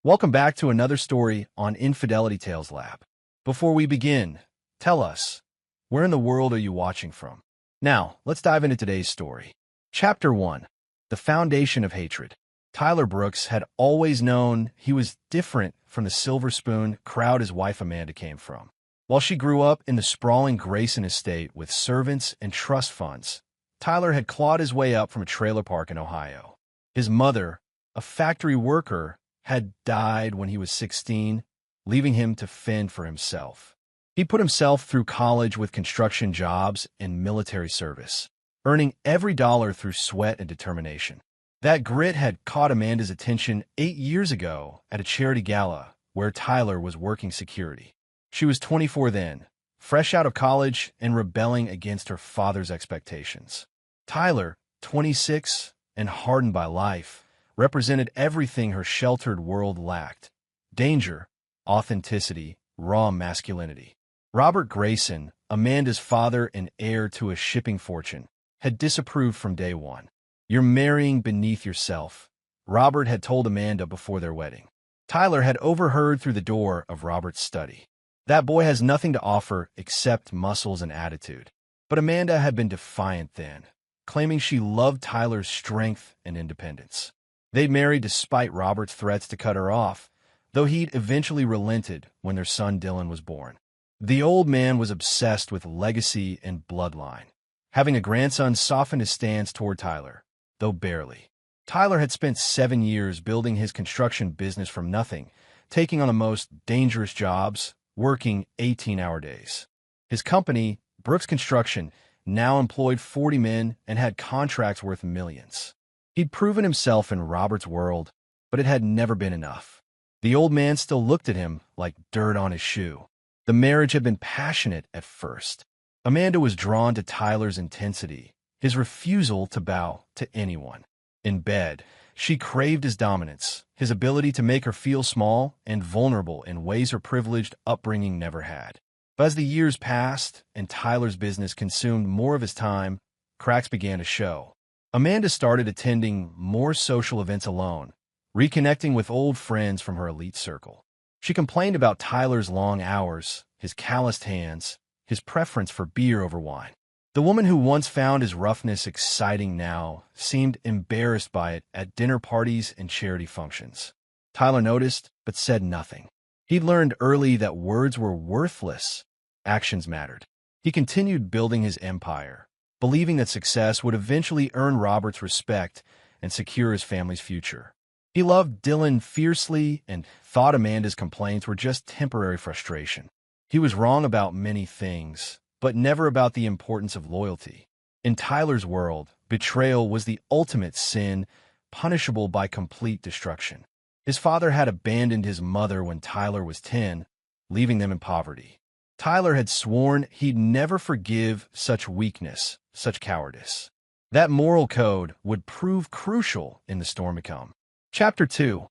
Welcome back to another story on Infidelity Tales Lab. Before we begin, tell us, where in the world are you watching from? Now, let's dive into today's story. Chapter 1. The Foundation of Hatred. Tyler Brooks had always known he was different from the Silver Spoon crowd his wife Amanda came from. While she grew up in the sprawling Grayson estate with servants and trust funds, Tyler had clawed his way up from a trailer park in Ohio. His mother, a factory worker, had died when he was 16, leaving him to fend for himself. He put himself through college with construction jobs and military service, earning every dollar through sweat and determination. That grit had caught Amanda's attention 8 years ago at a charity gala where Tyler was working security. She was 24 then, fresh out of college and rebelling against her father's expectations. Tyler, 26 and hardened by life, represented everything her sheltered world lacked: danger, authenticity, raw masculinity. Robert Grayson, Amanda's father and heir to a shipping fortune, had disapproved from day one. "You're marrying beneath yourself," Robert had told Amanda before their wedding. Tyler had overheard through the door of Robert's study. "That boy has nothing to offer except muscles and attitude." But Amanda had been defiant then, claiming she loved Tyler's strength and independence. They'd married despite Robert's threats to cut her off, though he'd eventually relented when their son Dylan was born. The old man was obsessed with legacy and bloodline. Having a grandson softened his stance toward Tyler, though barely. Tyler had spent 7 years building his construction business from nothing, taking on the most dangerous jobs, working 18-hour days. His company, Brooks Construction, now employed 40 men and had contracts worth millions. He'd proven himself in Robert's world, but it had never been enough. The old man still looked at him like dirt on his shoe. The marriage had been passionate at first. Amanda was drawn to Tyler's intensity, his refusal to bow to anyone. In bed, she craved his dominance, his ability to make her feel small and vulnerable in ways her privileged upbringing never had. But as the years passed and Tyler's business consumed more of his time, cracks began to show. Amanda started attending more social events alone, reconnecting with old friends from her elite circle. She complained about Tyler's long hours, his calloused hands, his preference for beer over wine. The woman who once found his roughness exciting now seemed embarrassed by it at dinner parties and charity functions. Tyler noticed, but said nothing. He'd learned early that words were worthless. Actions mattered. He continued building his empire, believing that success would eventually earn Robert's respect and secure his family's future. He loved Dylan fiercely and thought Amanda's complaints were just temporary frustration. He was wrong about many things, but never about the importance of loyalty. In Tyler's world, betrayal was the ultimate sin, punishable by complete destruction. His father had abandoned his mother when Tyler was 10, leaving them in poverty. Tyler had sworn he'd never forgive such weakness, such cowardice. That moral code would prove crucial in the storm to come. Chapter 2.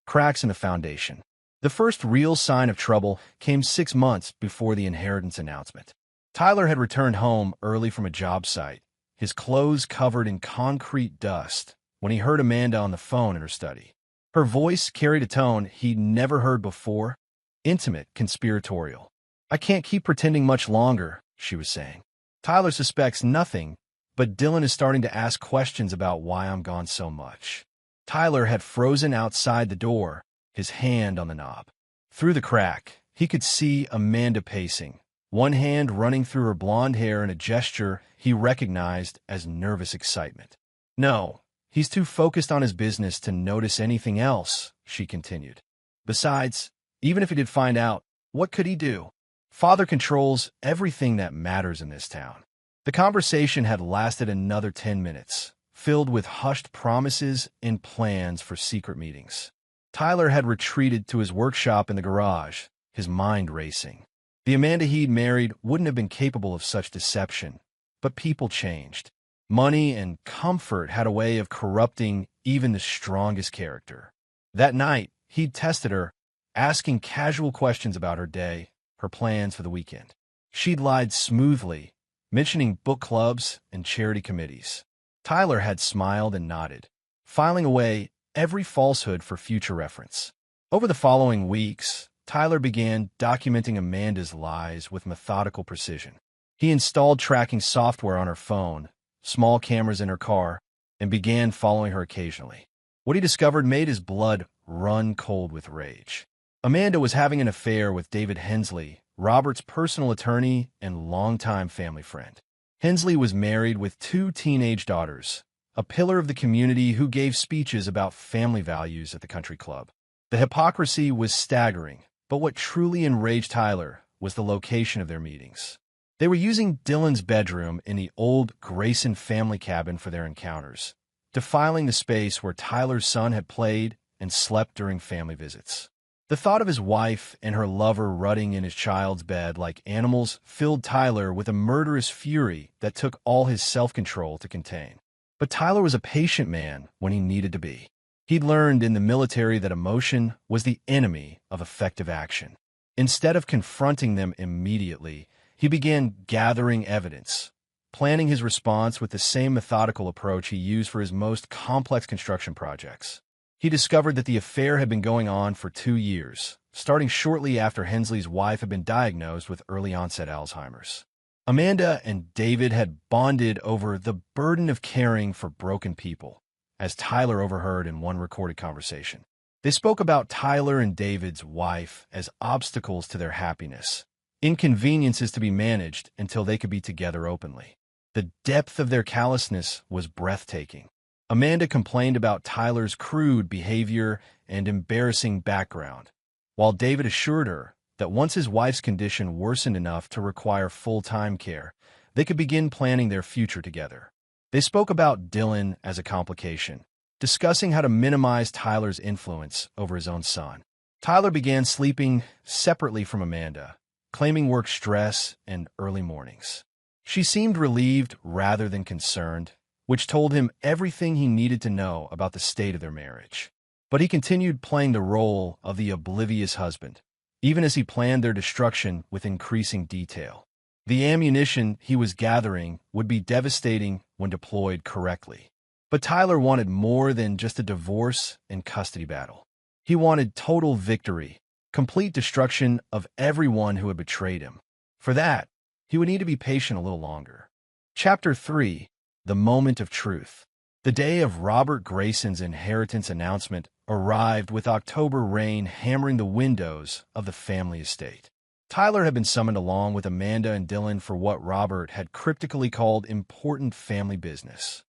Cracks in the Foundation. The first real sign of trouble came 6 months before the inheritance announcement. Tyler had returned home early from a job site, his clothes covered in concrete dust, when he heard Amanda on the phone in her study. Her voice carried a tone he'd never heard before, intimate, conspiratorial. "I can't keep pretending much longer," she was saying. "Tyler suspects nothing, but Dylan is starting to ask questions about why I'm gone so much." Tyler had frozen outside the door, his hand on the knob. Through the crack, he could see Amanda pacing, one hand running through her blonde hair in a gesture he recognized as nervous excitement. "No, he's too focused on his business to notice anything else," she continued. "Besides, even if he did find out, what could he do? Father controls everything that matters in this town." The conversation had lasted another 10 minutes, filled with hushed promises and plans for secret meetings. Tyler had retreated to his workshop in the garage, his mind racing. The Amanda he'd married wouldn't have been capable of such deception, but people changed. Money and comfort had a way of corrupting even the strongest character. That night, he'd tested her, asking casual questions about her day, her plans for the weekend. She'd lied smoothly, mentioning book clubs and charity committees. Tyler had smiled and nodded, filing away every falsehood for future reference. Over the following weeks, Tyler began documenting Amanda's lies with methodical precision. He installed tracking software on her phone, small cameras in her car, and began following her occasionally. What he discovered made his blood run cold with rage. Amanda was having an affair with David Hensley, Robert's personal attorney and longtime family friend. Hensley was married with 2 teenage daughters, a pillar of the community who gave speeches about family values at the country club. The hypocrisy was staggering, but what truly enraged Tyler was the location of their meetings. They were using Dylan's bedroom in the old Grayson family cabin for their encounters, defiling the space where Tyler's son had played and slept during family visits. The thought of his wife and her lover rutting in his child's bed like animals filled Tyler with a murderous fury that took all his self-control to contain. But Tyler was a patient man when he needed to be. He'd learned in the military that emotion was the enemy of effective action. Instead of confronting them immediately, he began gathering evidence, planning his response with the same methodical approach he used for his most complex construction projects. He discovered that the affair had been going on for 2 years, starting shortly after Hensley's wife had been diagnosed with early-onset Alzheimer's. Amanda and David had bonded over the burden of caring for broken people, as Tyler overheard in one recorded conversation. They spoke about Tyler and David's wife as obstacles to their happiness, inconveniences to be managed until they could be together openly. The depth of their callousness was breathtaking. Amanda complained about Tyler's crude behavior and embarrassing background, while David assured her that once his wife's condition worsened enough to require full-time care, they could begin planning their future together. They spoke about Dylan as a complication, discussing how to minimize Tyler's influence over his own son. Tyler began sleeping separately from Amanda, claiming work stress and early mornings. She seemed relieved rather than concerned, which told him everything he needed to know about the state of their marriage. But he continued playing the role of the oblivious husband, even as he planned their destruction with increasing detail. The ammunition he was gathering would be devastating when deployed correctly. But Tyler wanted more than just a divorce and custody battle. He wanted total victory, complete destruction of everyone who had betrayed him. For that, he would need to be patient a little longer. Chapter 3. The Moment of Truth. The day of Robert Grayson's inheritance announcement arrived with October rain hammering the windows of the family estate. Tyler had been summoned along with Amanda and Dylan for what Robert had cryptically called important family business.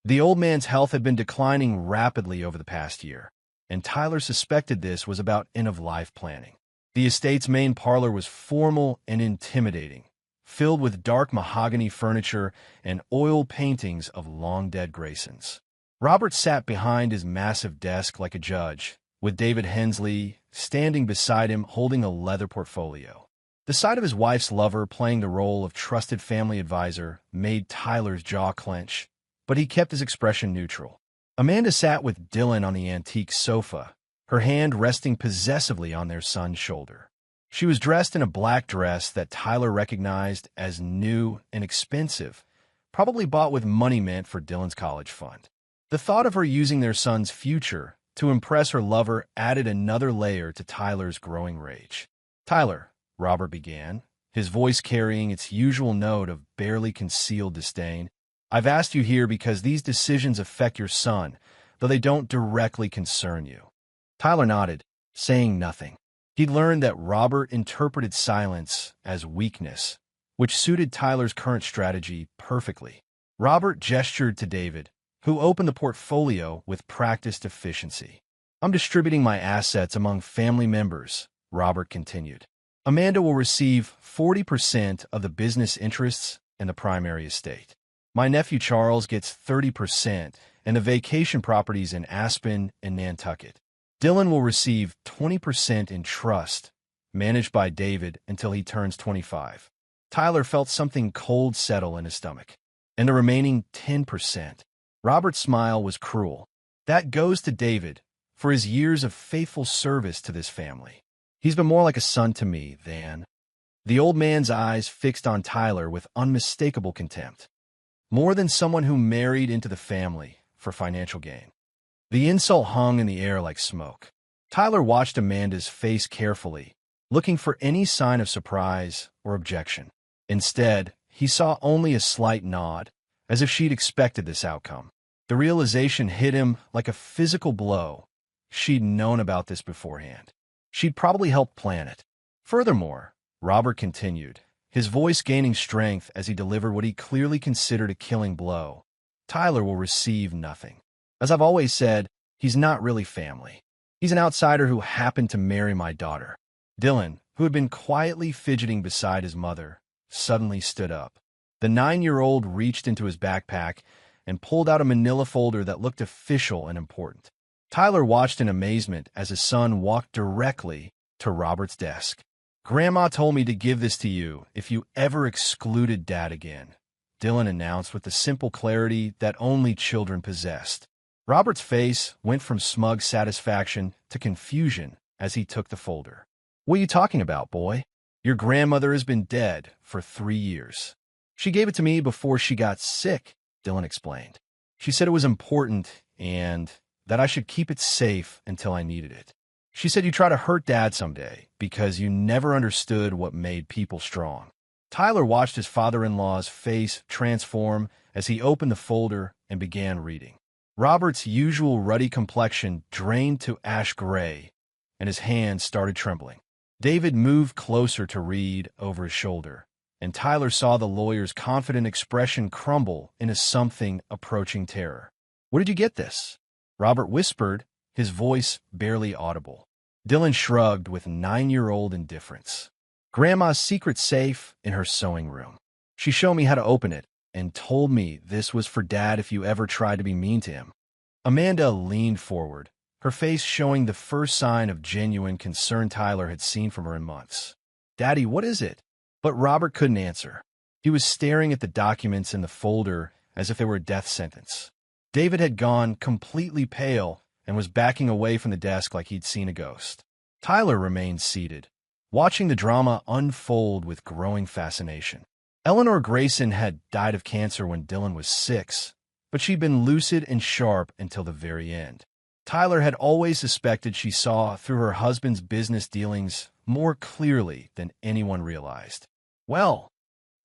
The old man's health had been declining rapidly over the past year, and Tyler suspected this was about end-of-life planning. The estate's main parlor was formal and intimidating, filled with dark mahogany furniture and oil paintings of long-dead Graysons. Robert sat behind his massive desk like a judge, with David Hensley standing beside him holding a leather portfolio. The sight of his wife's lover playing the role of trusted family advisor made Tyler's jaw clench, but he kept his expression neutral. Amanda sat with Dylan on the antique sofa, her hand resting possessively on their son's shoulder. She was dressed in a black dress that Tyler recognized as new and expensive, probably bought with money meant for Dylan's college fund. The thought of her using their son's future to impress her lover added another layer to Tyler's growing rage. "Tyler," Robert began, his voice carrying its usual note of barely concealed disdain, "I've asked you here because these decisions affect your son, though they don't directly concern you." Tyler nodded, saying nothing. He'd learned that Robert interpreted silence as weakness, which suited Tyler's current strategy perfectly. Robert gestured to David, who opened the portfolio with practiced efficiency. "I'm distributing my assets among family members," Robert continued. "Amanda will receive 40% of the business interests in the primary estate. My nephew Charles gets 30% and the vacation properties in Aspen and Nantucket. Dylan will receive 20% in trust, managed by David until he turns 25. Tyler felt something cold settle in his stomach. And the remaining 10%. Robert's smile was cruel. "That goes to David for his years of faithful service to this family. He's been more like a son to me than—" The old man's eyes fixed on Tyler with unmistakable contempt. "More than someone who married into the family for financial gain." The insult hung in the air like smoke. Tyler watched Amanda's face carefully, looking for any sign of surprise or objection. Instead, he saw only a slight nod, as if she'd expected this outcome. The realization hit him like a physical blow. She'd known about this beforehand. She'd probably helped plan it. Furthermore, Robert continued, his voice gaining strength as he delivered what he clearly considered a killing blow. Tyler will receive nothing. As I've always said, he's not really family. He's an outsider who happened to marry my daughter. Dylan, who had been quietly fidgeting beside his mother, suddenly stood up. The 9-year-old reached into his backpack and pulled out a manila folder that looked official and important. Tyler watched in amazement as his son walked directly to Robert's desk. "Grandma told me to give this to you if you ever excluded Dad again," Dylan announced with the simple clarity that only children possessed. Robert's face went from smug satisfaction to confusion as he took the folder. "What are you talking about, boy? Your grandmother has been dead for 3 years. She gave it to me before she got sick," Dylan explained. "She said it was important and that I should keep it safe until I needed it. She said you try to hurt Dad someday because you never understood what made people strong." Tyler watched his father-in-law's face transform as he opened the folder and began reading. Robert's usual ruddy complexion drained to ash gray, and his hands started trembling. David moved closer to read over his shoulder, and Tyler saw the lawyer's confident expression crumble into something approaching terror. "Where did you get this?" Robert whispered, his voice barely audible. Dylan shrugged with 9-year-old indifference. "Grandma's secret safe in her sewing room. She showed me how to open it and told me this was for Dad if you ever tried to be mean to him." Amanda leaned forward, her face showing the first sign of genuine concern Tyler had seen from her in months. "Daddy, what is it?" But Robert couldn't answer. He was staring at the documents in the folder as if they were a death sentence. David had gone completely pale and was backing away from the desk like he'd seen a ghost. Tyler remained seated, watching the drama unfold with growing fascination. Eleanor Grayson had died of cancer when Dylan was 6, but she'd been lucid and sharp until the very end. Tyler had always suspected she saw through her husband's business dealings more clearly than anyone realized. "Well,"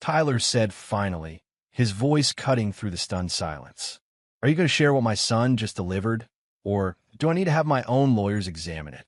Tyler said finally, his voice cutting through the stunned silence. "Are you going to share what my son just delivered, or do I need to have my own lawyers examine it?"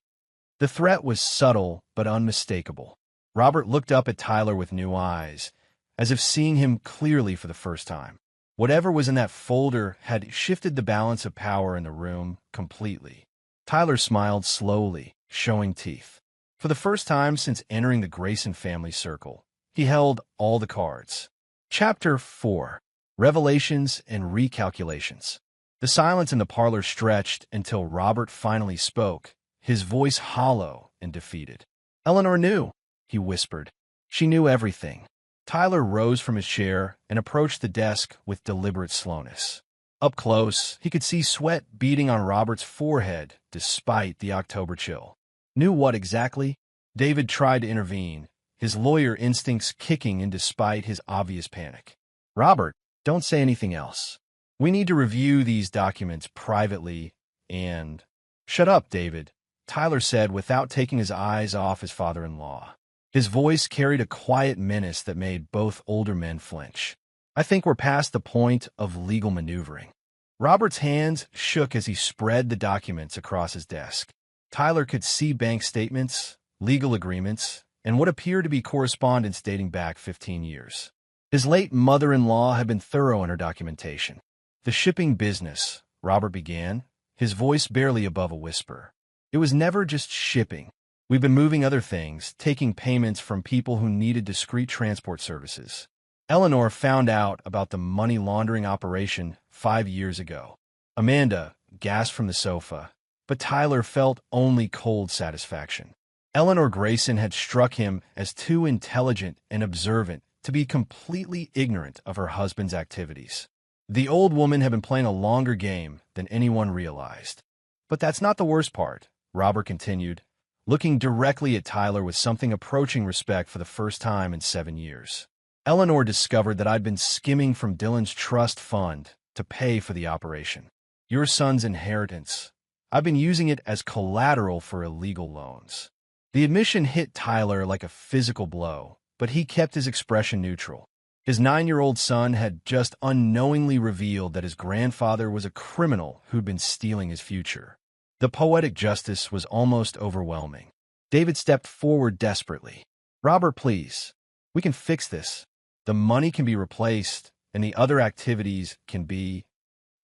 The threat was subtle but unmistakable. Robert looked up at Tyler with new eyes, as if seeing him clearly for the first time. Whatever was in that folder had shifted the balance of power in the room completely. Tyler smiled slowly, showing teeth. For the first time since entering the Grayson family circle, he held all the cards. Chapter 4. Revelations and Recalculations. The silence in the parlor stretched until Robert finally spoke, his voice hollow and defeated. "Eleanor knew," he whispered. "She knew everything." Tyler rose from his chair and approached the desk with deliberate slowness. Up close, he could see sweat beading on Robert's forehead despite the October chill. "Knew what exactly?" David tried to intervene, his lawyer instincts kicking in despite his obvious panic. "Robert, don't say anything else. We need to review these documents privately and—" "Shut up, David," Tyler said without taking his eyes off his father-in-law. His voice carried a quiet menace that made both older men flinch. "I think we're past the point of legal maneuvering." Robert's hands shook as he spread the documents across his desk. Tyler could see bank statements, legal agreements, and what appeared to be correspondence dating back 15 years. His late mother-in-law had been thorough in her documentation. "The shipping business," Robert began, his voice barely above a whisper. "It was never just shipping. We've been moving other things, taking payments from people who needed discreet transport services. Eleanor found out about the money laundering operation 5 years ago." Amanda gasped from the sofa, but Tyler felt only cold satisfaction. Eleanor Grayson had struck him as too intelligent and observant to be completely ignorant of her husband's activities. The old woman had been playing a longer game than anyone realized. "But that's not the worst part," Robert continued, looking directly at Tyler with something approaching respect for the first time in 7 years. "Eleanor discovered that I'd been skimming from Dylan's trust fund to pay for the operation. Your son's inheritance. I've been using it as collateral for illegal loans. The admission hit Tyler like a physical blow, but he kept his expression neutral. His 9-year-old son had just unknowingly revealed that his grandfather was a criminal who'd been stealing his future. The poetic justice was almost overwhelming. David stepped forward desperately. "Robert, please. We can fix this. The money can be replaced, and the other activities can be—"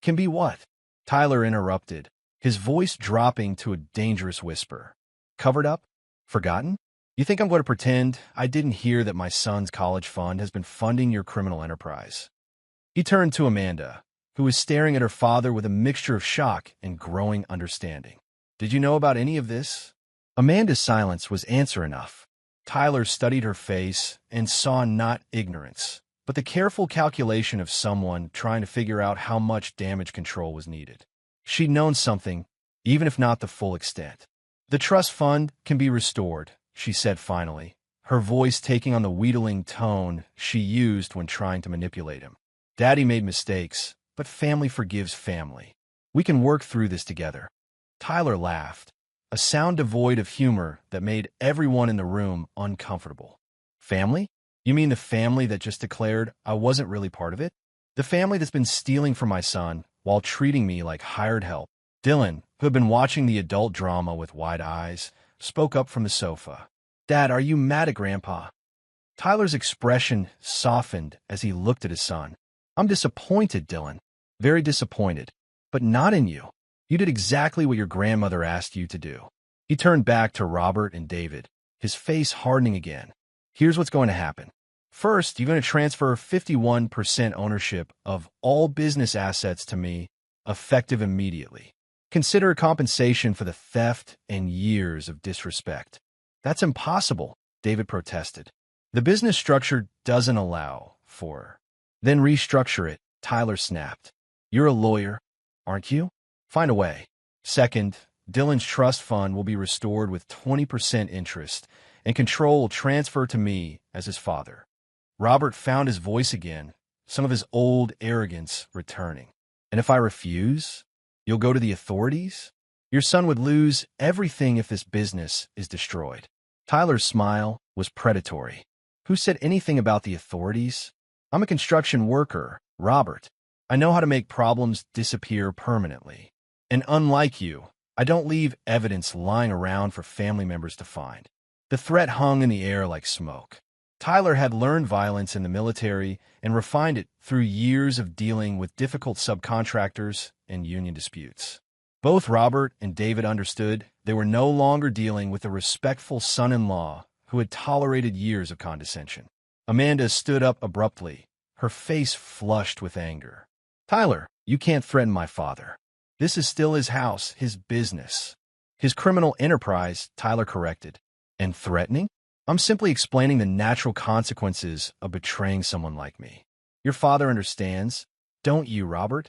"Can be what?" Tyler interrupted, his voice dropping to a dangerous whisper. "Covered up? Forgotten? You think I'm going to pretend I didn't hear that my son's college fund has been funding your criminal enterprise?" He turned to Amanda, who was staring at her father with a mixture of shock and growing understanding. "Did you know about any of this?" Amanda's silence was answer enough. Tyler studied her face and saw not ignorance, but the careful calculation of someone trying to figure out how much damage control was needed. She'd known something, even if not the full extent. "The trust fund can be restored," she said finally, her voice taking on the wheedling tone she used when trying to manipulate him. "Daddy made mistakes, but family forgives family. We can work through this together." Tyler laughed, a sound devoid of humor that made everyone in the room uncomfortable. "Family? You mean the family that just declared I wasn't really part of it? The family that's been stealing from my son while treating me like hired help?" Dylan, who had been watching the adult drama with wide eyes, spoke up from the sofa. "Dad, are you mad at Grandpa?" Tyler's expression softened as he looked at his son. "I'm disappointed, Dylan. Very disappointed. But not in you. You did exactly what your grandmother asked you to do." He turned back to Robert and David, his face hardening again. "Here's what's going to happen. First, you're going to transfer 51% ownership of all business assets to me, effective immediately. Consider compensation for the theft and years of disrespect." "That's impossible," David protested. "The business structure doesn't allow for—" "Then restructure it," Tyler snapped. "You're a lawyer, aren't you? Find a way." "Second, Dylan's trust fund will be restored with 20% interest, and control will transfer to me as his father." Robert found his voice again, some of his old arrogance returning. "And if I refuse, you'll go to the authorities? Your son would lose everything if this business is destroyed." Tyler's smile was predatory. "Who said anything about the authorities? I'm a construction worker, Robert. I know how to make problems disappear permanently. And unlike you, I don't leave evidence lying around for family members to find." The threat hung in the air like smoke. Tyler had learned violence in the military and refined it through years of dealing with difficult subcontractors and union disputes. Both Robert and David understood they were no longer dealing with a respectful son-in-law who had tolerated years of condescension. Amanda stood up abruptly, her face flushed with anger. "Tyler, you can't threaten my father. This is still his house, his business." "His criminal enterprise," Tyler corrected. "And threatening? I'm simply explaining the natural consequences of betraying someone like me. Your father understands, don't you, Robert?"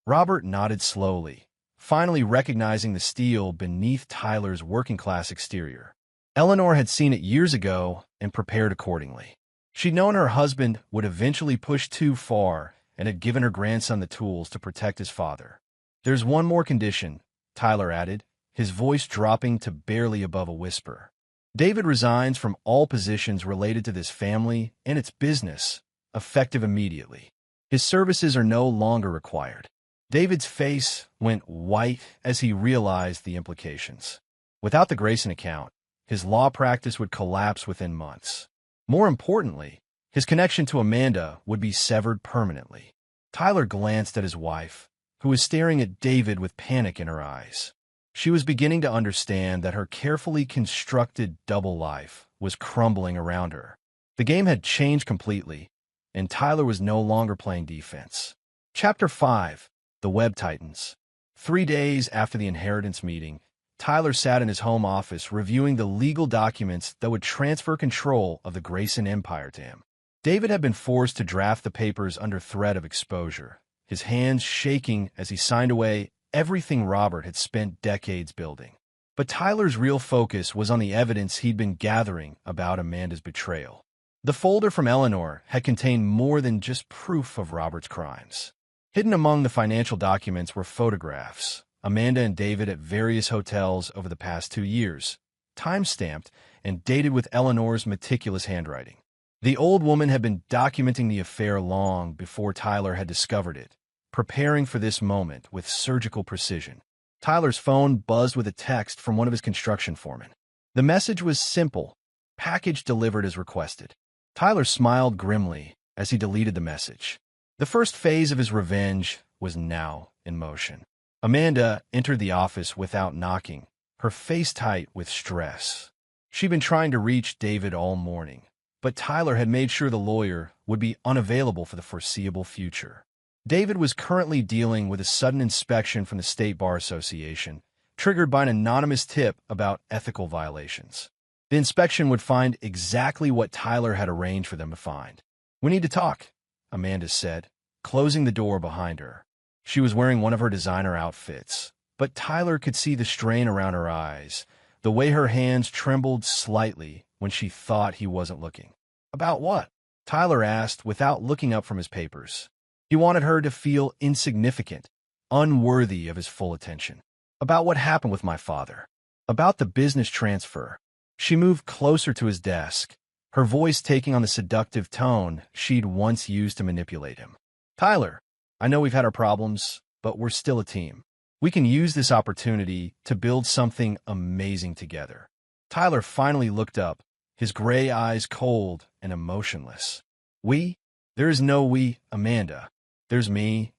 Robert nodded slowly, finally recognizing the steel beneath Tyler's working-class exterior. Eleanor had seen it years ago and prepared accordingly. She'd known her husband would eventually push too far and had given her grandson the tools to protect his father. "There's one more condition," Tyler added, his voice dropping to barely above a whisper. "David resigns from all positions related to this family and its business, effective immediately. His services are no longer required." David's face went white as he realized the implications. Without the Grayson account, his law practice would collapse within months. More importantly, his connection to Amanda would be severed permanently. Tyler glanced at his wife, who was staring at David with panic in her eyes. She was beginning to understand that her carefully constructed double life was crumbling around her. The game had changed completely, and Tyler was no longer playing defense. Chapter 5. The Web Titans. 3 days after the inheritance meeting, Tyler sat in his home office reviewing the legal documents that would transfer control of the Grayson Empire to him. David had been forced to draft the papers under threat of exposure, his hands shaking as he signed away everything Robert had spent decades building. But Tyler's real focus was on the evidence he'd been gathering about Amanda's betrayal. The folder from Eleanor had contained more than just proof of Robert's crimes. Hidden among the financial documents were photographs, Amanda and David at various hotels over the past 2 years, time-stamped and dated with Eleanor's meticulous handwriting. The old woman had been documenting the affair long before Tyler had discovered it, preparing for this moment with surgical precision. Tyler's phone buzzed with a text from one of his construction foremen. The message was simple: package delivered as requested. Tyler smiled grimly as he deleted the message. The first phase of his revenge was now in motion. Amanda entered the office without knocking, her face tight with stress. She'd been trying to reach David all morning, but Tyler had made sure the lawyer would be unavailable for the foreseeable future. David was currently dealing with a sudden inspection from the State Bar Association, triggered by an anonymous tip about ethical violations. The inspection would find exactly what Tyler had arranged for them to find. "We need to talk," Amanda said, closing the door behind her. She was wearing one of her designer outfits, but Tyler could see the strain around her eyes, the way her hands trembled slightly when she thought he wasn't looking. "About what?" Tyler asked without looking up from his papers. He wanted her to feel insignificant, unworthy of his full attention. "About what happened with my father. About the business transfer." She moved closer to his desk, her voice taking on the seductive tone she'd once used to manipulate him. "Tyler, I know we've had our problems, but we're still a team. We can use this opportunity to build something amazing together." Tyler finally looked up, his gray eyes cold and emotionless. "We? There is no we, Amanda. There's me,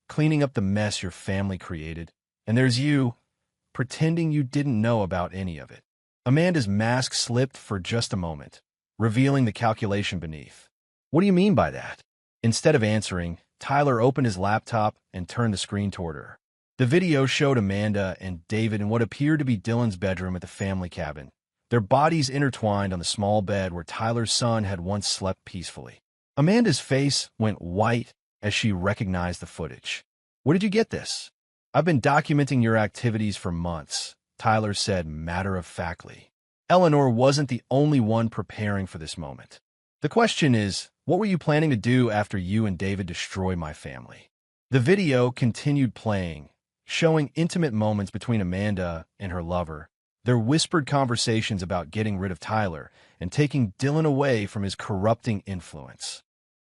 cleaning up the mess your family created, and there's you, pretending you didn't know about any of it." Amanda's mask slipped for just a moment, revealing the calculation beneath. "What do you mean by that?" Instead of answering, Tyler opened his laptop and turned the screen toward her. The video showed Amanda and David in what appeared to be Dylan's bedroom at the family cabin, their bodies intertwined on the small bed where Tyler's son had once slept peacefully. Amanda's face went white as she recognized the footage. "Where did you get this?" "I've been documenting your activities for months," Tyler said matter-of-factly. Eleanor wasn't the only one preparing for this moment. "The question is, what were you planning to do after you and David destroy my family?" The video continued playing, showing intimate moments between Amanda and her lover, their whispered conversations about getting rid of Tyler and taking Dylan away from his corrupting influence.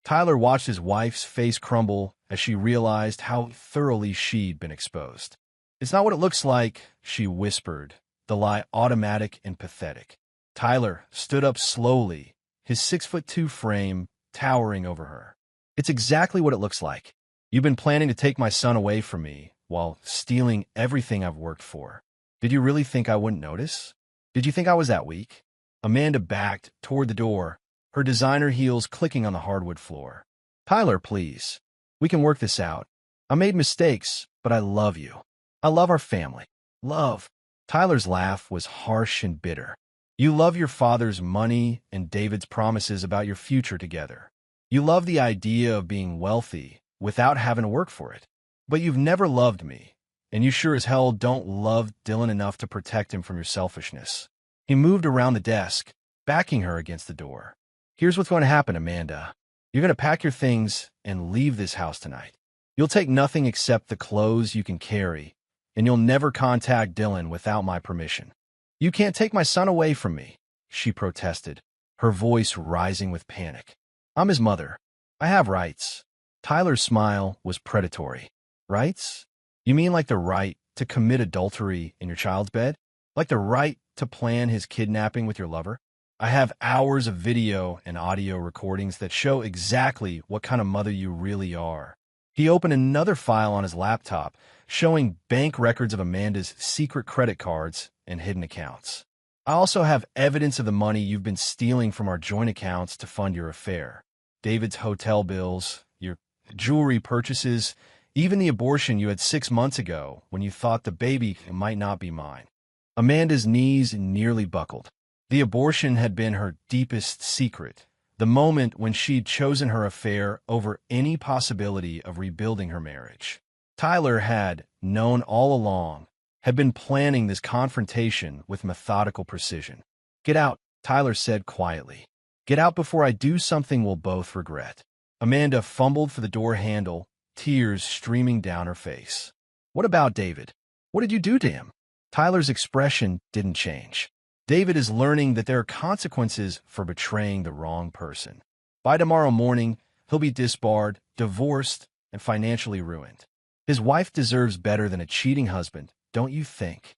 Tyler watched his wife's face crumble as she realized how thoroughly she'd been exposed. "It's not what it looks like," she whispered, the lie automatic and pathetic. Tyler stood up slowly, his 6'2" frame towering over her. "It's exactly what it looks like. You've been planning to take my son away from me while stealing everything I've worked for. Did you really think I wouldn't notice? Did you think I was that weak?" Amanda backed toward the door, her designer heels clicking on the hardwood floor. "Tyler, please. We can work this out. I made mistakes, but I love you. I love our family. Love." Tyler's laugh was harsh and bitter. "You love your father's money and David's promises about your future together. You love the idea of being wealthy without having to work for it. But you've never loved me, and you sure as hell don't love Dylan enough to protect him from your selfishness." He moved around the desk, backing her against the door. "Here's what's going to happen, Amanda. You're going to pack your things and leave this house tonight. You'll take nothing except the clothes you can carry, and you'll never contact Dylan without my permission." "You can't take my son away from me," she protested, her voice rising with panic. "I'm his mother. I have rights." Tyler's smile was predatory. "Rights? You mean like the right to commit adultery in your child's bed? Like the right to plan his kidnapping with your lover? I have hours of video and audio recordings that show exactly what kind of mother you really are." He opened another file on his laptop, showing bank records of Amanda's secret credit cards and hidden accounts. "I also have evidence of the money you've been stealing from our joint accounts to fund your affair. David's hotel bills, your jewelry purchases, even the abortion you had 6 months ago when you thought the baby might not be mine." Amanda's knees nearly buckled. The abortion had been her deepest secret, the moment when she'd chosen her affair over any possibility of rebuilding her marriage. Tyler had known all along, had been planning this confrontation with methodical precision. "Get out," Tyler said quietly. "Get out before I do something we'll both regret." Amanda fumbled for the door handle, tears streaming down her face. "What about David? What did you do to him? Tyler's expression didn't change. David is learning that there are consequences for betraying the wrong person. By tomorrow morning, he'll be disbarred, divorced, and financially ruined. His wife deserves better than a cheating husband, don't you think?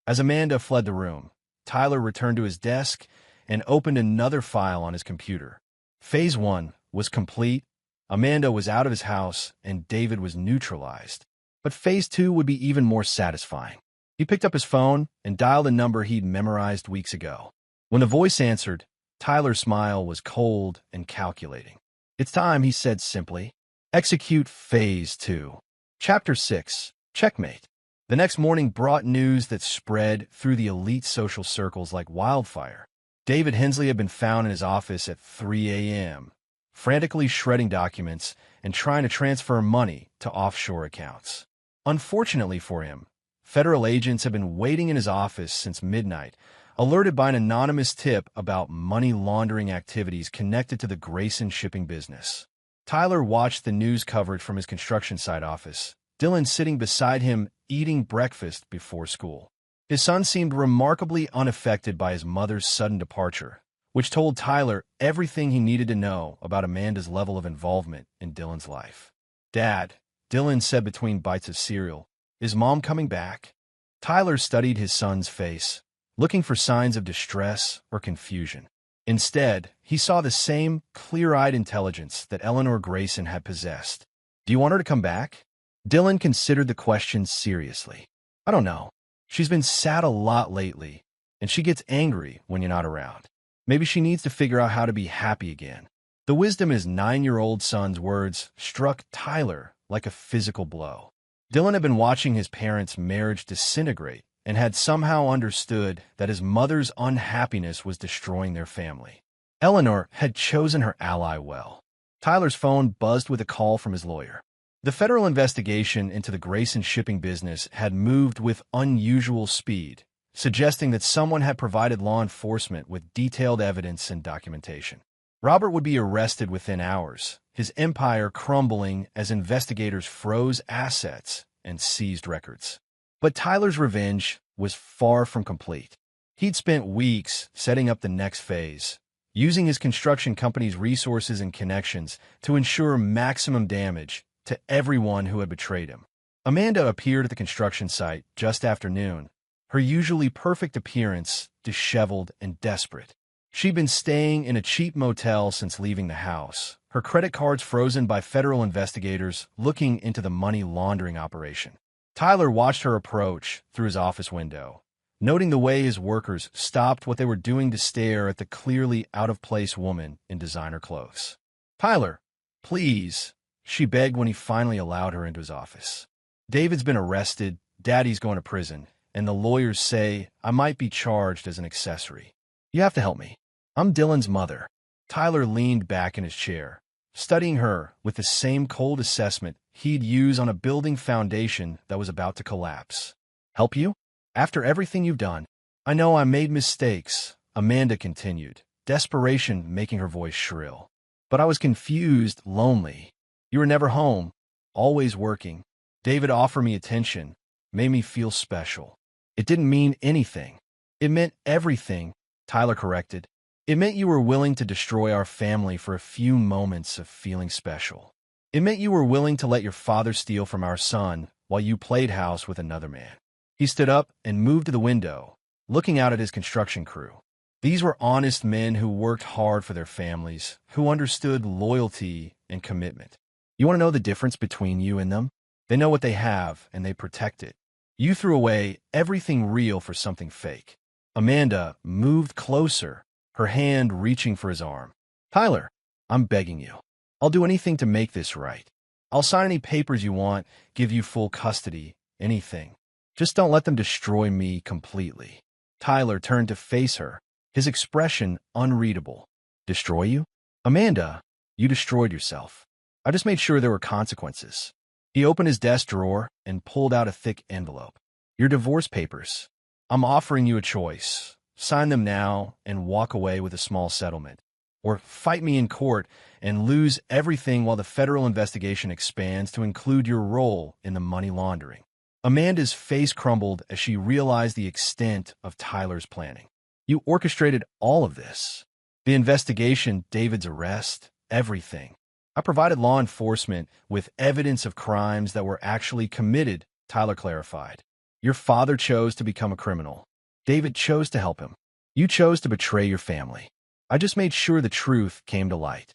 As Amanda fled the room, Tyler returned to his desk and opened another file on his computer. Phase 1 was complete, Amanda was out of his house, and David was neutralized. But Phase 2 would be even more satisfying. He picked up his phone and dialed a number he'd memorized weeks ago. When the voice answered, Tyler's smile was cold and calculating. "It's time," he said simply. "Execute Phase 2. Chapter 6. Checkmate." The next morning brought news that spread through the elite social circles like wildfire. David Hensley had been found in his office at 3 a.m., frantically shredding documents and trying to transfer money to offshore accounts. Unfortunately for him, federal agents have been waiting in his office since midnight, alerted by an anonymous tip about money laundering activities connected to the Grayson shipping business. Tyler watched the news coverage from his construction site office, Dylan sitting beside him eating breakfast before school. His son seemed remarkably unaffected by his mother's sudden departure, which told Tyler everything he needed to know about Amanda's level of involvement in Dylan's life. "Dad," Dylan said between bites of cereal, "is Mom coming back?" Tyler studied his son's face, looking for signs of distress or confusion. Instead, he saw the same clear-eyed intelligence that Eleanor Grayson had possessed. "Do you want her to come back?" Dylan considered the question seriously. "I don't know. She's been sad a lot lately, and she gets angry when you're not around. Maybe she needs to figure out how to be happy again." The wisdom in his 9-year-old son's words struck Tyler like a physical blow. Dylan had been watching his parents' marriage disintegrate and had somehow understood that his mother's unhappiness was destroying their family. Eleanor had chosen her ally well. Tyler's phone buzzed with a call from his lawyer. The federal investigation into the Grayson shipping business had moved with unusual speed, suggesting that someone had provided law enforcement with detailed evidence and documentation. Robert would be arrested within hours, his empire crumbling as investigators froze assets and seized records. But Tyler's revenge was far from complete. He'd spent weeks setting up the next phase, using his construction company's resources and connections to ensure maximum damage to everyone who had betrayed him. Amanda appeared at the construction site just after noon, her usually perfect appearance disheveled and desperate. She'd been staying in a cheap motel since leaving the house, her credit cards frozen by federal investigators looking into the money laundering operation. Tyler watched her approach through his office window, noting the way his workers stopped what they were doing to stare at the clearly out-of-place woman in designer clothes. "Tyler, please," she begged when he finally allowed her into his office. "David's been arrested, Daddy's going to prison, and the lawyers say I might be charged as an accessory. You have to help me. I'm Dylan's mother." Tyler leaned back in his chair, studying her with the same cold assessment he'd use on a building foundation that was about to collapse. "Help you? After everything you've done?" "I know I made mistakes," Amanda continued, desperation making her voice shrill. "But I was confused, lonely. You were never home, always working. David offered me attention, made me feel special. It didn't mean anything." "It meant everything," Tyler corrected. "It meant you were willing to destroy our family for a few moments of feeling special. It meant you were willing to let your father steal from our son while you played house with another man." He stood up and moved to the window, looking out at his construction crew. These were honest men who worked hard for their families, who understood loyalty and commitment. "You want to know the difference between you and them? They know what they have, and they protect it. You threw away everything real for something fake." Amanda moved closer, her hand reaching for his arm. "Tyler, I'm begging you. I'll do anything to make this right. I'll sign any papers you want, give you full custody, anything. Just don't let them destroy me completely." Tyler turned to face her, his expression unreadable. "Destroy you? Amanda, you destroyed yourself. I just made sure there were consequences." He opened his desk drawer and pulled out a thick envelope. "Your divorce papers. I'm offering you a choice. Sign them now and walk away with a small settlement. Or fight me in court and lose everything while the federal investigation expands to include your role in the money laundering." Amanda's face crumbled as she realized the extent of Tyler's planning. You orchestrated all of this. The investigation, David's arrest, everything. I provided law enforcement with evidence of crimes that were actually committed, Tyler clarified. Your father chose to become a criminal. David chose to help him. You chose to betray your family. I just made sure the truth came to light.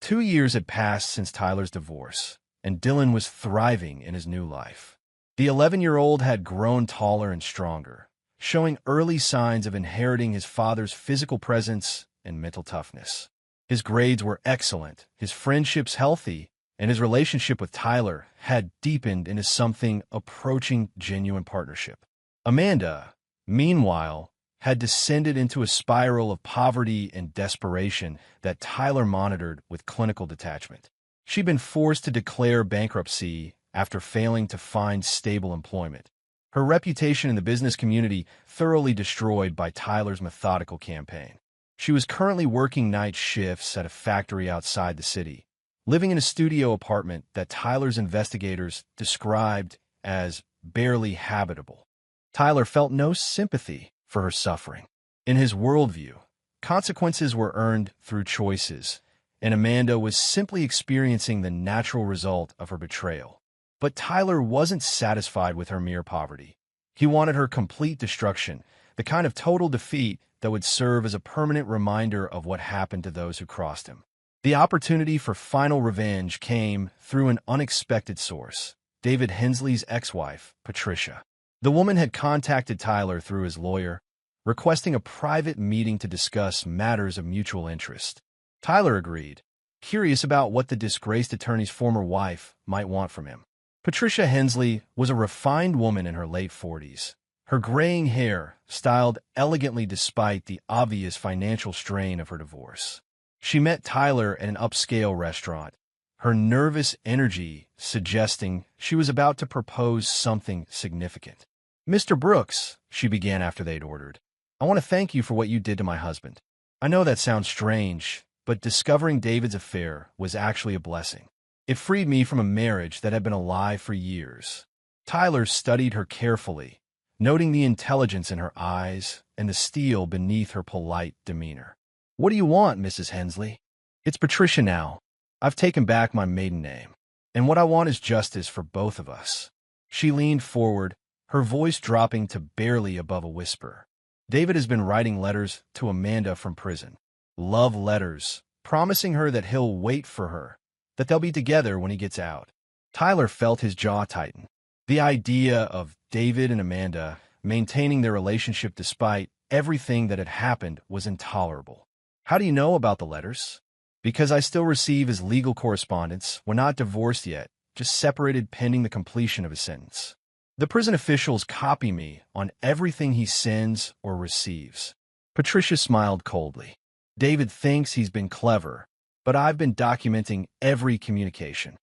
2 years had passed since Tyler's divorce, and Dylan was thriving in his new life. The 11-year-old had grown taller and stronger, showing early signs of inheriting his father's physical presence and mental toughness. His grades were excellent, his friendships healthy, and his relationship with Tyler had deepened into something approaching genuine partnership. Amanda, meanwhile, had descended into a spiral of poverty and desperation that Tyler monitored with clinical detachment. She'd been forced to declare bankruptcy after failing to find stable employment. Her reputation in the business community thoroughly destroyed by Tyler's methodical campaign. She was currently working night shifts at a factory outside the city, living in a studio apartment that Tyler's investigators described as barely habitable. Tyler felt no sympathy for her suffering. In his worldview, consequences were earned through choices, and Amanda was simply experiencing the natural result of her betrayal. But Tyler wasn't satisfied with her mere poverty. He wanted her complete destruction, the kind of total defeat that would serve as a permanent reminder of what happened to those who crossed him. The opportunity for final revenge came through an unexpected source, David Hensley's ex-wife, Patricia. The woman had contacted Tyler through his lawyer, requesting a private meeting to discuss matters of mutual interest. Tyler agreed, curious about what the disgraced attorney's former wife might want from him. Patricia Hensley was a refined woman in her late 40s, her graying hair styled elegantly despite the obvious financial strain of her divorce. She met Tyler at an upscale restaurant, her nervous energy suggesting she was about to propose something significant. Mr. Brooks, she began after they'd ordered, I want to thank you for what you did to my husband. I know that sounds strange, but discovering David's affair was actually a blessing. It freed me from a marriage that had been alive for years. Tyler studied her carefully, noting the intelligence in her eyes and the steel beneath her polite demeanor. What do you want, Mrs. Hensley? It's Patricia now. I've taken back my maiden name, and what I want is justice for both of us. She leaned forward, her voice dropping to barely above a whisper. David has been writing letters to Amanda from prison. Love letters, promising her that he'll wait for her, that they'll be together when he gets out. Tyler felt his jaw tighten. The idea of David and Amanda maintaining their relationship despite everything that had happened was intolerable. How do you know about the letters? Because I still receive his legal correspondence. We're not divorced yet, just separated pending the completion of his sentence. The prison officials copy me on everything he sends or receives. Patricia smiled coldly. David thinks he's been clever, but I've been documenting every communication.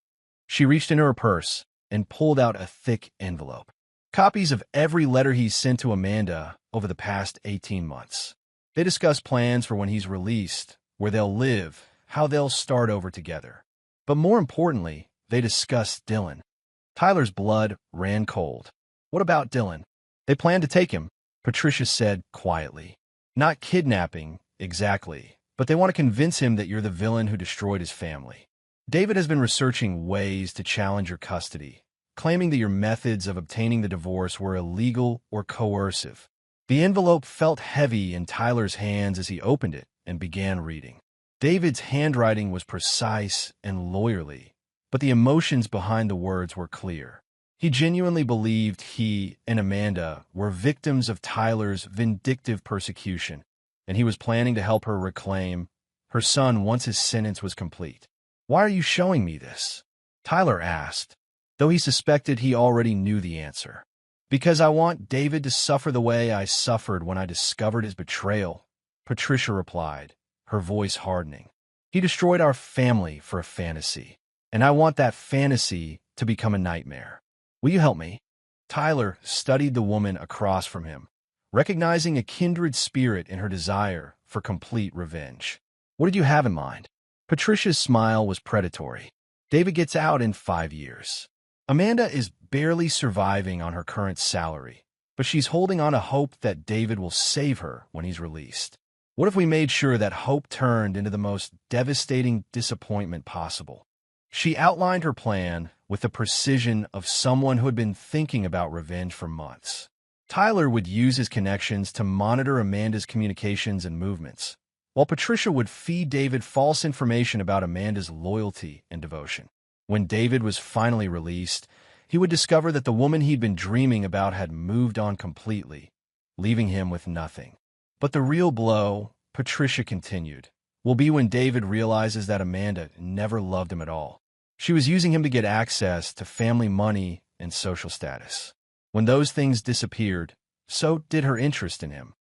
She reached into her purse and pulled out a thick envelope. Copies of every letter he's sent to Amanda over the past 18 months. They discuss plans for when he's released, where they'll live, how they'll start over together. But more importantly, they discuss Dylan. Tyler's blood ran cold. What about Dylan? They plan to take him, Patricia said quietly. Not kidnapping, exactly, but they want to convince him that you're the villain who destroyed his family. David has been researching ways to challenge your custody, claiming that your methods of obtaining the divorce were illegal or coercive. The envelope felt heavy in Tyler's hands as he opened it and began reading. David's handwriting was precise and lawyerly, but the emotions behind the words were clear. He genuinely believed he and Amanda were victims of Tyler's vindictive persecution, and he was planning to help her reclaim her son once his sentence was complete. Why are you showing me this? Tyler asked, though he suspected he already knew the answer. Because I want David to suffer the way I suffered when I discovered his betrayal, Patricia replied, her voice hardening. He destroyed our family for a fantasy, and I want that fantasy to become a nightmare. Will you help me? Tyler studied the woman across from him, recognizing a kindred spirit in her desire for complete revenge. What did you have in mind? Patricia's smile was predatory. David gets out in 5 years. Amanda is barely surviving on her current salary, but she's holding on to hope that David will save her when he's released. What if we made sure that hope turned into the most devastating disappointment possible? She outlined her plan with the precision of someone who had been thinking about revenge for months. Tyler would use his connections to monitor Amanda's communications and movements, while Patricia would feed David false information about Amanda's loyalty and devotion. When David was finally released, he would discover that the woman he'd been dreaming about had moved on completely, leaving him with nothing. But the real blow, Patricia continued, will be when David realizes that Amanda never loved him at all. She was using him to get access to family money and social status. When those things disappeared, so did her interest in him.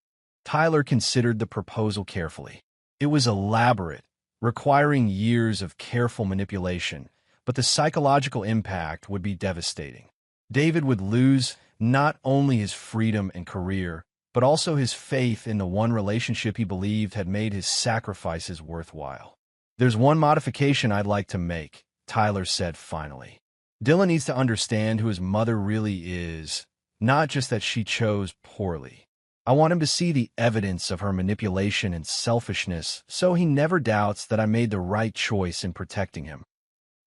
Tyler considered the proposal carefully. It was elaborate, requiring years of careful manipulation, but the psychological impact would be devastating. David would lose not only his freedom and career, but also his faith in the one relationship he believed had made his sacrifices worthwhile. "There's one modification I'd like to make," Tyler said finally. "Dylan needs to understand who his mother really is, not just that she chose poorly. I want him to see the evidence of her manipulation and selfishness so he never doubts that I made the right choice in protecting him."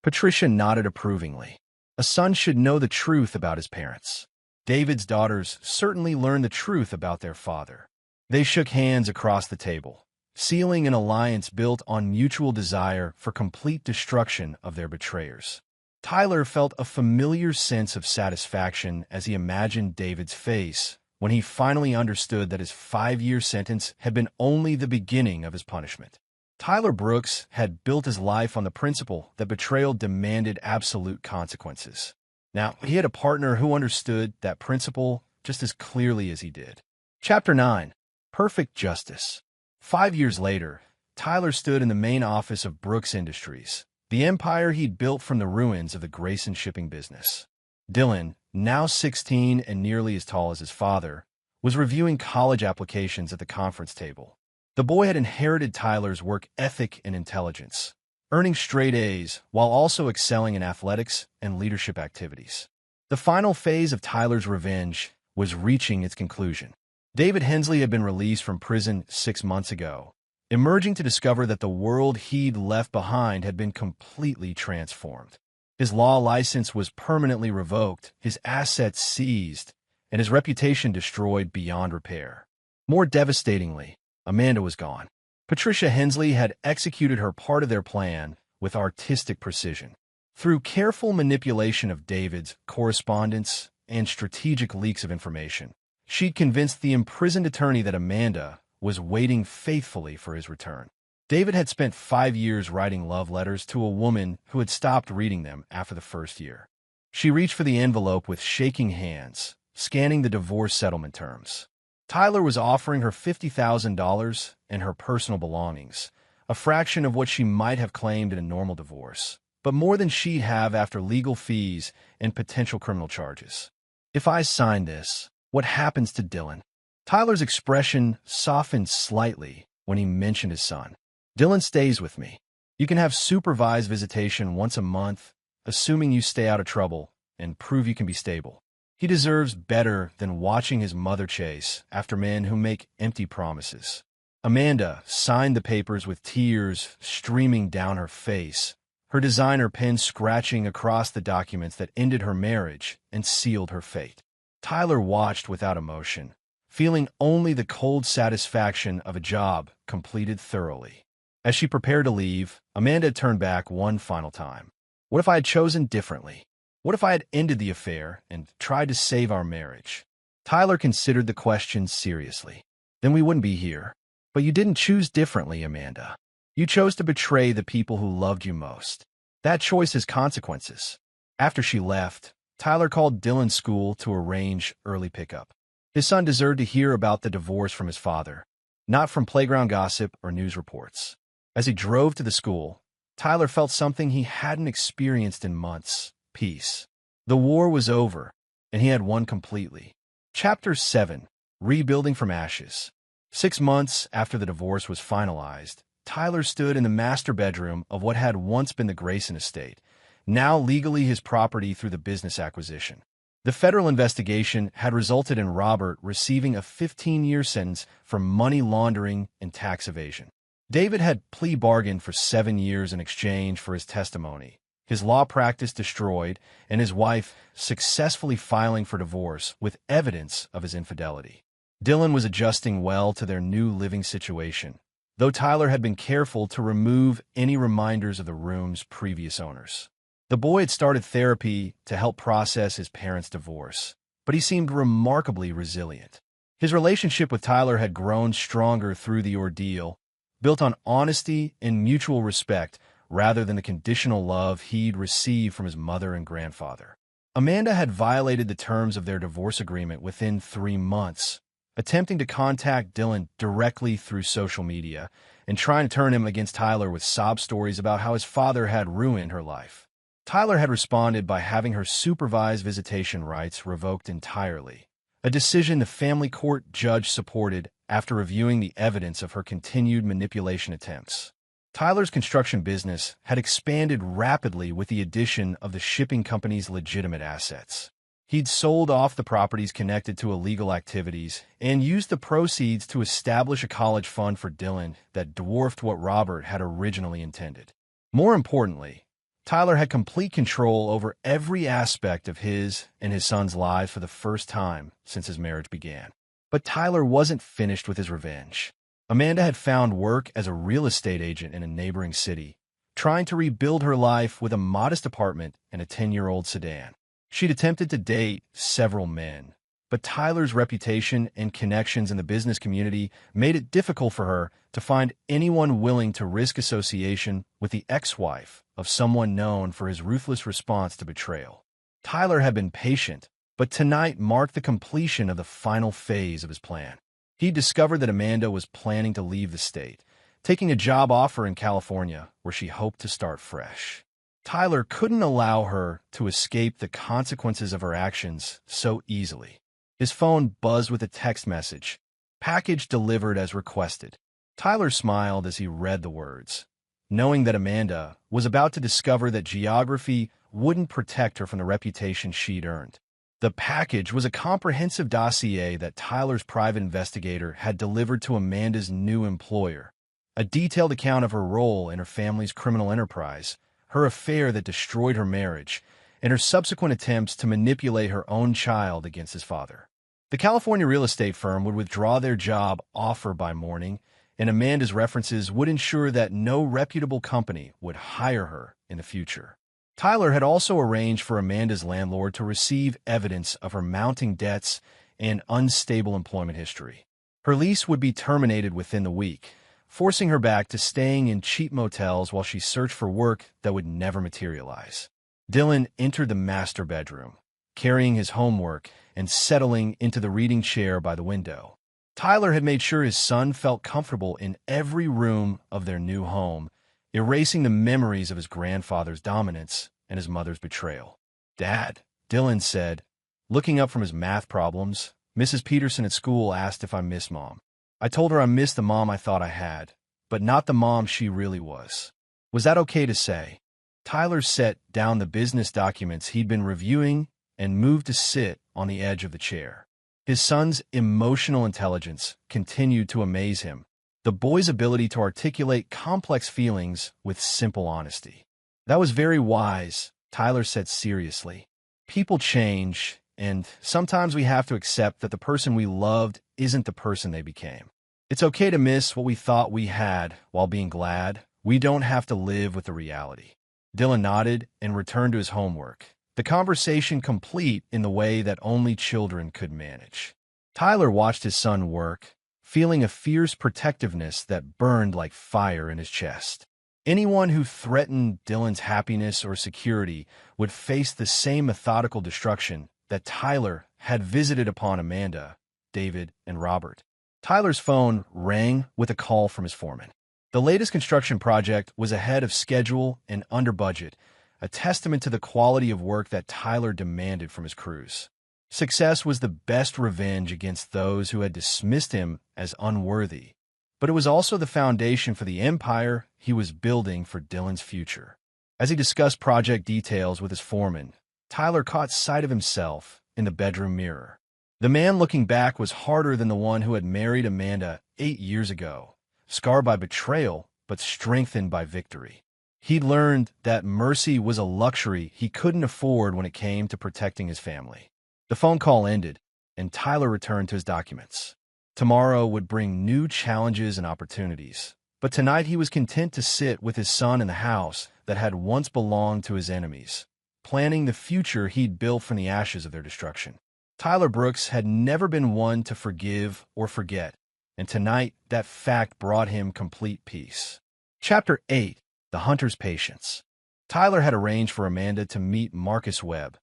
Patricia nodded approvingly. A son should know the truth about his parents. David's daughters certainly learned the truth about their father. They shook hands across the table, sealing an alliance built on mutual desire for complete destruction of their betrayers. Tyler felt a familiar sense of satisfaction as he imagined David's face when he finally understood that his 5-year sentence had been only the beginning of his punishment. Tyler Brooks had built his life on the principle that betrayal demanded absolute consequences. Now, he had a partner who understood that principle just as clearly as he did. Chapter 9. Perfect Justice. 5 years later, Tyler stood in the main office of Brooks Industries, the empire he'd built from the ruins of the Grayson shipping business. Dylan, now 16 and nearly as tall as his father, was reviewing college applications at the conference table. The boy had inherited Tyler's work ethic and intelligence, earning straight A's while also excelling in athletics and leadership activities. The final phase of Tyler's revenge was reaching its conclusion. David Hensley had been released from prison 6 months ago, emerging to discover that the world he'd left behind had been completely transformed. His law license was permanently revoked, his assets seized, and his reputation destroyed beyond repair. More devastatingly, Amanda was gone. Patricia Hensley had executed her part of their plan with artistic precision. Through careful manipulation of David's correspondence and strategic leaks of information, she'd convinced the imprisoned attorney that Amanda was waiting faithfully for his return. David had spent 5 years writing love letters to a woman who had stopped reading them after the first year. She reached for the envelope with shaking hands, scanning the divorce settlement terms. Tyler was offering her $50,000 and her personal belongings, a fraction of what she might have claimed in a normal divorce, but more than she'd have after legal fees and potential criminal charges. "If I sign this, what happens to Dylan?" Tyler's expression softened slightly when he mentioned his son. "Dylan stays with me. You can have supervised visitation once a month, assuming you stay out of trouble and prove you can be stable. He deserves better than watching his mother chase after men who make empty promises." Amanda signed the papers with tears streaming down her face, her designer pen scratching across the documents that ended her marriage and sealed her fate. Tyler watched without emotion, feeling only the cold satisfaction of a job completed thoroughly. As she prepared to leave, Amanda turned back one final time. What if I had chosen differently? What if I had ended the affair and tried to save our marriage? Tyler considered the question seriously. Then we wouldn't be here. But you didn't choose differently, Amanda. You chose to betray the people who loved you most. That choice has consequences. After she left, Tyler called Dylan's school to arrange early pickup. His son deserved to hear about the divorce from his father, not from playground gossip or news reports. As he drove to the school, Tyler felt something he hadn't experienced in months: peace. The war was over, and he had won completely. Chapter 7. Rebuilding from Ashes. 6 months after the divorce was finalized, Tyler stood in the master bedroom of what had once been the Grayson estate, now legally his property through the business acquisition. The federal investigation had resulted in Robert receiving a 15-year sentence for money laundering and tax evasion. David had plea bargained for 7 years in exchange for his testimony, his law practice destroyed, and his wife successfully filing for divorce with evidence of his infidelity. Dylan was adjusting well to their new living situation, though Tyler had been careful to remove any reminders of the room's previous owners. The boy had started therapy to help process his parents' divorce, but he seemed remarkably resilient. His relationship with Tyler had grown stronger through the ordeal, built on honesty and mutual respect rather than the conditional love he'd received from his mother and grandfather. Amanda had violated the terms of their divorce agreement within 3 months, attempting to contact Dylan directly through social media and trying to turn him against Tyler with sob stories about how his father had ruined her life. Tyler had responded by having her supervised visitation rights revoked entirely, a decision the family court judge supported after reviewing the evidence of her continued manipulation attempts. Tyler's construction business had expanded rapidly with the addition of the shipping company's legitimate assets. He'd sold off the properties connected to illegal activities and used the proceeds to establish a college fund for Dylan that dwarfed what Robert had originally intended. More importantly, Tyler had complete control over every aspect of his and his son's lives for the first time since his marriage began. But Tyler wasn't finished with his revenge. Amanda had found work as a real estate agent in a neighboring city, trying to rebuild her life with a modest apartment and a 10-year-old sedan. She'd attempted to date several men, but Tyler's reputation and connections in the business community made it difficult for her to find anyone willing to risk association with the ex-wife of someone known for his ruthless response to betrayal. Tyler had been patient, but tonight marked the completion of the final phase of his plan. He discovered that Amanda was planning to leave the state, taking a job offer in California where she hoped to start fresh. Tyler couldn't allow her to escape the consequences of her actions so easily. His phone buzzed with a text message, "Package delivered as requested." Tyler smiled as he read the words, knowing that Amanda was about to discover that geography wouldn't protect her from the reputation she'd earned. The package was a comprehensive dossier that Tyler's private investigator had delivered to Amanda's new employer, a detailed account of her role in her family's criminal enterprise, her affair that destroyed her marriage, and her subsequent attempts to manipulate her own child against his father. The California real estate firm would withdraw their job offer by morning, and Amanda's references would ensure that no reputable company would hire her in the future. Tyler had also arranged for Amanda's landlord to receive evidence of her mounting debts and unstable employment history. Her lease would be terminated within the week, forcing her back to staying in cheap motels while she searched for work that would never materialize. Dylan entered the master bedroom, carrying his homework and settling into the reading chair by the window. Tyler had made sure his son felt comfortable in every room of their new home, erasing the memories of his grandfather's dominance and his mother's betrayal. "Dad," Dylan said, looking up from his math problems. "Mrs. Peterson at school asked if I miss Mom. I told her I missed the mom I thought I had, but not the mom she really was. Was that okay to say?" Tyler set down the business documents he'd been reviewing and moved to sit on the edge of the chair. His son's emotional intelligence continued to amaze him, the boy's ability to articulate complex feelings with simple honesty. "That was very wise," Tyler said seriously. "People change, and sometimes we have to accept that the person we loved isn't the person they became. It's okay to miss what we thought we had while being glad we don't have to live with the reality." Dylan nodded and returned to his homework, the conversation complete in the way that only children could manage. Tyler watched his son work, feeling a fierce protectiveness that burned like fire in his chest. Anyone who threatened Dylan's happiness or security would face the same methodical destruction that Tyler had visited upon Amanda, David, and Robert. Tyler's phone rang with a call from his foreman. The latest construction project was ahead of schedule and under budget, a testament to the quality of work that Tyler demanded from his crews. Success was the best revenge against those who had dismissed him as unworthy, but it was also the foundation for the empire he was building for Dylan's future. As he discussed project details with his foreman, Tyler caught sight of himself in the bedroom mirror. The man looking back was harder than the one who had married Amanda 8 years ago, scarred by betrayal but strengthened by victory. He'd learned that mercy was a luxury he couldn't afford when it came to protecting his family. The phone call ended, and Tyler returned to his documents. Tomorrow would bring new challenges and opportunities, but tonight he was content to sit with his son in the house that had once belonged to his enemies, planning the future he'd built from the ashes of their destruction. Tyler Brooks had never been one to forgive or forget, and tonight that fact brought him complete peace. Chapter 8. The Hunter's Patience. Tyler had arranged for Amanda to meet Marcus Webb,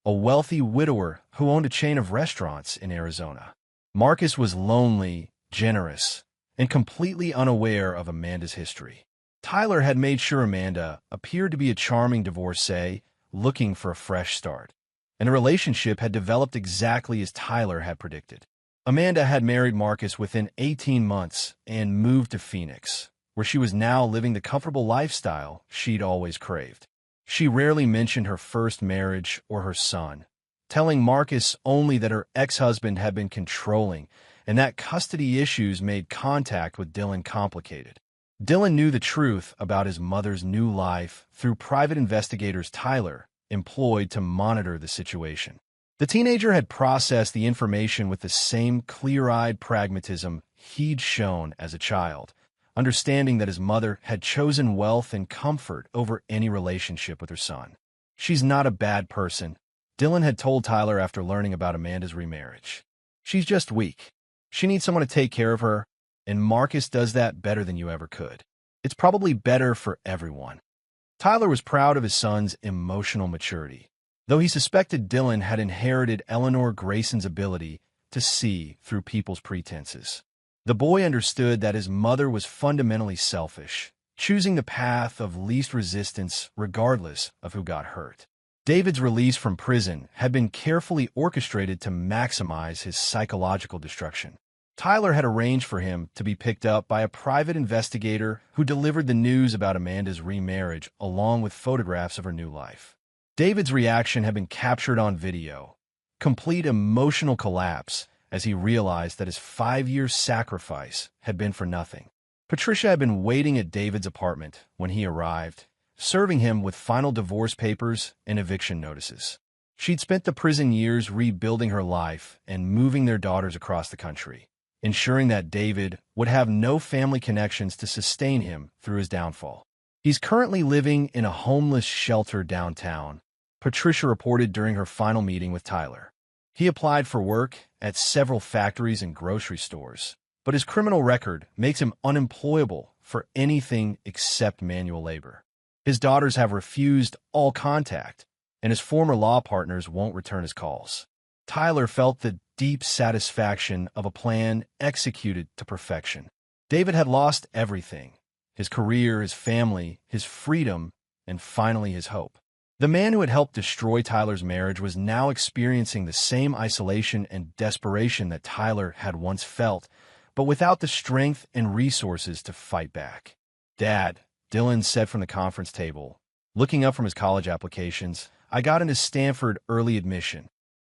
a wealthy widower who owned a chain of restaurants in Arizona. Marcus was lonely, generous, and completely unaware of Amanda's history. Tyler had made sure Amanda appeared to be a charming divorcee looking for a fresh start, and the relationship had developed exactly as Tyler had predicted. Amanda had married Marcus within 18 months and moved to Phoenix, where she was now living the comfortable lifestyle she'd always craved. She rarely mentioned her first marriage or her son, telling Marcus only that her ex-husband had been controlling and that custody issues made contact with Dylan complicated. Dylan knew the truth about his mother's new life through private investigators Tyler employed to monitor the situation. The teenager had processed the information with the same clear-eyed pragmatism he'd shown as a child, understanding that his mother had chosen wealth and comfort over any relationship with her son. "She's not a bad person," Dylan had told Tyler after learning about Amanda's remarriage. "She's just weak. She needs someone to take care of her, and Marcus does that better than you ever could. It's probably better for everyone." Tyler was proud of his son's emotional maturity, though he suspected Dylan had inherited Eleanor Grayson's ability to see through people's pretenses. The boy understood that his mother was fundamentally selfish, choosing the path of least resistance regardless of who got hurt. David's release from prison had been carefully orchestrated to maximize his psychological destruction. Tyler had arranged for him to be picked up by a private investigator who delivered the news about Amanda's remarriage along with photographs of her new life. David's reaction had been captured on video, complete emotional collapse as he realized that his 5-year sacrifice had been for nothing. Patricia had been waiting at David's apartment when he arrived, serving him with final divorce papers and eviction notices. She'd spent the prison years rebuilding her life and moving their daughters across the country, ensuring that David would have no family connections to sustain him through his downfall. "He's currently living in a homeless shelter downtown," Patricia reported during her final meeting with Tyler. "He applied for work at several factories and grocery stores, but his criminal record makes him unemployable for anything except manual labor. His daughters have refused all contact, and his former law partners won't return his calls." Tyler felt the deep satisfaction of a plan executed to perfection. David had lost everything: his career, his family, his freedom, and finally his hope. The man who had helped destroy Tyler's marriage was now experiencing the same isolation and desperation that Tyler had once felt, but without the strength and resources to fight back. "Dad," Dylan said from the conference table, looking up from his college applications, "I got into Stanford early admission."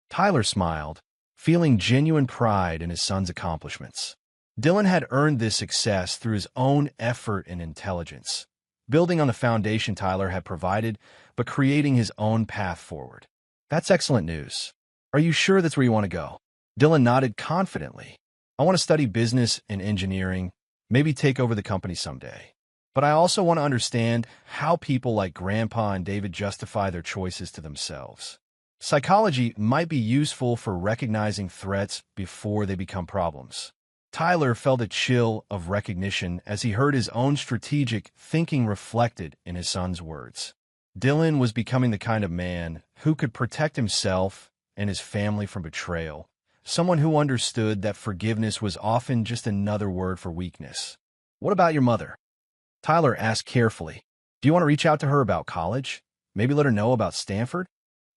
Tyler smiled, feeling genuine pride in his son's accomplishments. Dylan had earned this success through his own effort and intelligence, building on the foundation Tyler had provided, but creating his own path forward. "That's excellent news. Are you sure that's where you want to go?" Dylan nodded confidently. "I want to study business and engineering, maybe take over the company someday. But I also want to understand how people like Grandpa and David justify their choices to themselves. Psychology might be useful for recognizing threats before they become problems." Tyler felt a chill of recognition as he heard his own strategic thinking reflected in his son's words. Dylan was becoming the kind of man who could protect himself and his family from betrayal, someone who understood that forgiveness was often just another word for weakness. "What about your mother?" Tyler asked carefully. "Do you want to reach out to her about college? Maybe let her know about Stanford?"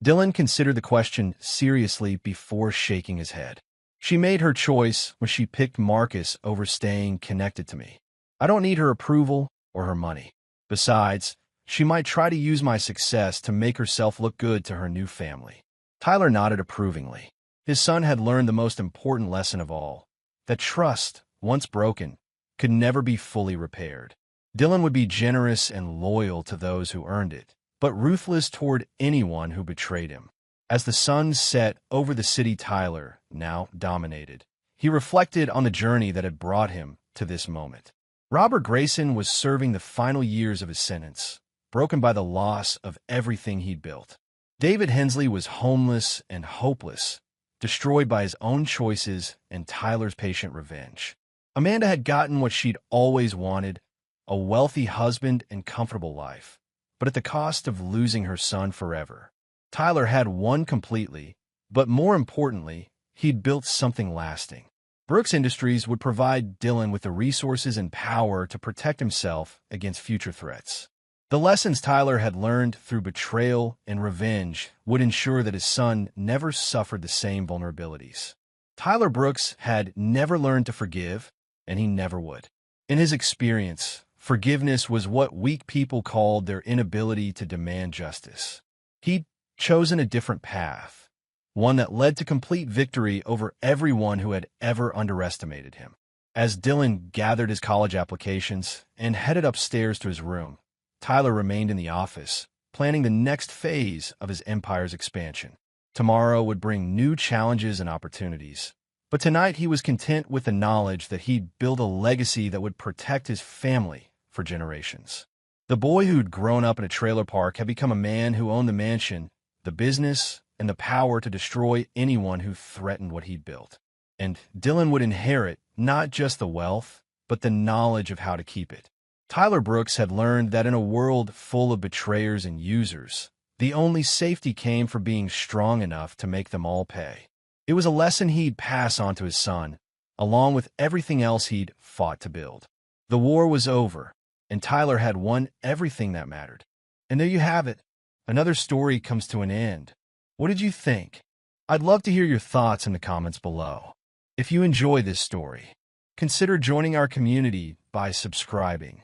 Dylan considered the question seriously before shaking his head. "She made her choice when she picked Marcus over staying connected to me. I don't need her approval or her money. Besides, She might try to use my success to make herself look good to her new family. Tyler nodded approvingly. His son had learned the most important lesson of all, that trust, once broken, could never be fully repaired. Dylan would be generous and loyal to those who earned it, but ruthless toward anyone who betrayed him. As the sun set over the city Tyler now dominated, he reflected on the journey that had brought him to this moment. Robert Grayson was serving the final years of his sentence, broken by the loss of everything he'd built. David Hensley was homeless and hopeless, destroyed by his own choices and Tyler's patient revenge. Amanda had gotten what she'd always wanted, a wealthy husband and comfortable life, but at the cost of losing her son forever. Tyler had won completely, but more importantly, he'd built something lasting. Brooks Industries would provide Dylan with the resources and power to protect himself against future threats. The lessons Tyler had learned through betrayal and revenge would ensure that his son never suffered the same vulnerabilities. Tyler Brooks had never learned to forgive, and he never would. In his experience, forgiveness was what weak people called their inability to demand justice. He'd chosen a different path, one that led to complete victory over everyone who had ever underestimated him. As Dylan gathered his college applications and headed upstairs to his room, Tyler remained in the office, planning the next phase of his empire's expansion. Tomorrow would bring new challenges and opportunities, but tonight he was content with the knowledge that he'd build a legacy that would protect his family for generations. The boy who'd grown up in a trailer park had become a man who owned the mansion, the business, and the power to destroy anyone who threatened what he'd built. And Dylan would inherit not just the wealth, but the knowledge of how to keep it. Tyler Brooks had learned that in a world full of betrayers and users, the only safety came from being strong enough to make them all pay. It was a lesson he'd pass on to his son, along with everything else he'd fought to build. The war was over, and Tyler had won everything that mattered. And there you have it. Another story comes to an end. What did you think? I'd love to hear your thoughts in the comments below. If you enjoy this story, consider joining our community by subscribing.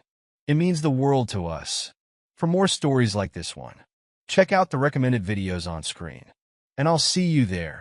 It means the world to us. For more stories like this one, check out the recommended videos on screen, and I'll see you there.